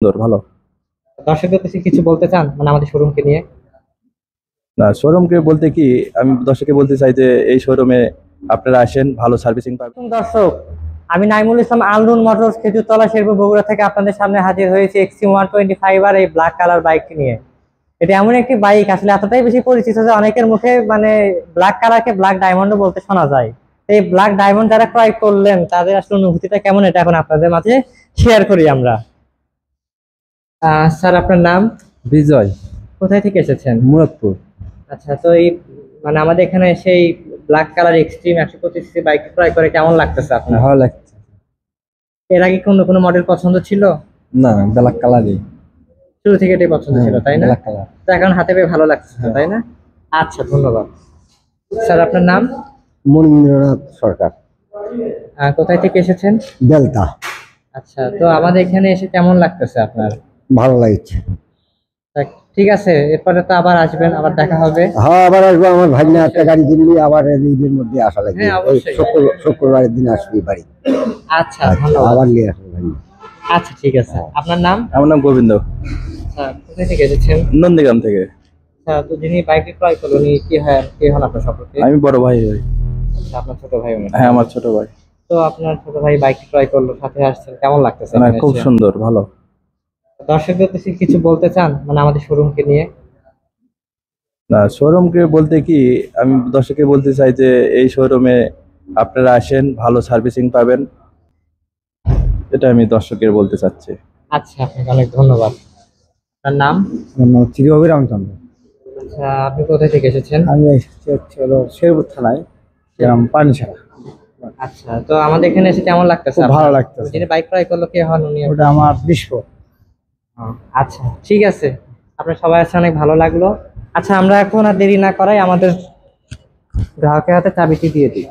সুন্দর ভালো। দর্শকদের কাছে কিছু বলতে চান মানে আমাদের শোরুমকে নিয়ে? না, শোরুমকে বলতে কি, আমি দর্শককে বলতে চাই যে এই শোরুমে আপনারা আসেন, ভালো সার্ভিসিং পাবেন। দর্শক, আমি নাইমুল ইসলাম আলনুন মোটরস খেজুরতলা শেরপুর বগুড়া থেকে আপনাদের সামনে হাজির হয়েছি এক্সট্রিম 125 আর এই ব্ল্যাক কালার বাইকটি নিয়ে। এটা এমন একটি বাইক আসলে এতটাই বেশি পরিচিত যে অনেকের মুখে মানে ব্ল্যাক কালারকে ব্ল্যাক ডায়মন্ডও বলতে শোনা যায়। এই ব্ল্যাক ডায়মন্ড যারা ক্রয় করলেন তাদের আসলে অনুভূতিটা কেমন এটা এখন আপনাদের মাঝে শেয়ার করি আমরা। স্যার, আপনার নাম? বিজয়, কোথায় থেকে এসেছেন? মুরাদপুর। আচ্ছা, তো এই মানে আমাদের এখানে সেই ব্ল্যাক কালার এক্সট্রিম 125 বাইক ক্রয় করে কেমন লাগতেছে আপনার? ভালো লাগছে। এর আগে কোনো মডেল পছন্দ ছিল? না, ব্ল্যাক কালারই। শুরু থেকে এটাই পছন্দ ছিল, তাই না? Black colour. তো এখন হাতে পেয়ে ভালো লাগছে, তাই না? আচ্ছা, ধন্যবাদ। স্যার, আপনার নাম? মনীন্দ্রনাথ সরকার, কোথায় থেকে এসেছেন? বেলতা। আচ্ছা, তো আমাদের এখানে এসে কেমন লাগতেছে আপনার? ভালো লাগছে। তা ঠিক আছে, এরপরে তো আবার আসবেন, আবার দেখা হবে। হ্যাঁ, আবার আসবো। আমার ভাগ্নে একটা গাড়ি কিনলি, আবার ঈদের মধ্যে আসা লাগবে। হ্যাঁ, অবশ্যই। শুক্রবারের দিন আসবি বাড়ি। আচ্ছা, ধন্যবাদ। আবার নিয়ে আসবো ভাগ্নে। আচ্ছা, ঠিক আছে। আপনার নাম? আমার নাম গোবিন্দ, আচ্ছা, কোথায় থেকে এসেছেন? নন্দীগ্রাম থেকে। আচ্ছা, তো যিনি বাইকটি ক্রয় করলেন উনি কি হন আপনার সম্পর্কে? আমি বড় ভাই হই। আচ্ছা, আপনার ছোট ভাই উনি? হ্যাঁ, আমার ছোট ভাই। তো আপনার ছোট ভাই বাইকটি ক্রয় করলো, সাথে আসছেন, কেমন লাগতেছে না, এখানে খুব এসে? সুন্দর ভালো। দর্শকদের কাছে কিছু বলতে চান মানে আমাদের শোরুমকে নিয়ে? না, শোরুমকে বলতে কি, আমি দর্শককে বলতে চাই যে এই শোরুমে আপনারা আসেন, ভালো সার্ভিসিং পাবেন। এটা আমি দর্শকের বলতে চাচ্ছি। আচ্ছা, আপনাকে অনেক ধন্যবাদ। আপনার নাম? আমার নাম চিরবাবু রামচন্দ্র। আচ্ছা, আপনি কোথায় থেকে এসেছেন? আমি এসেছি হচ্ছে হলো শেরপুর থানায়, গ্রাম পানিসারা। আচ্ছা, তো আমাদের এখানে এসে কেমন লাগতেছে খুব আপনার? ভালো লাগতেছে। যিনি বাইক ক্রয় করলো কে হন উনি? ওটা আমার বিশ্ব। আচ্ছা, ঠিক আছে। আপনার সবাই আছে, অনেক ভালো লাগলো। আচ্ছা, আমরা এখন আর দেরি না করাই আমাদের গ্রাহকের হাতে চাবিটি দিয়ে দিই।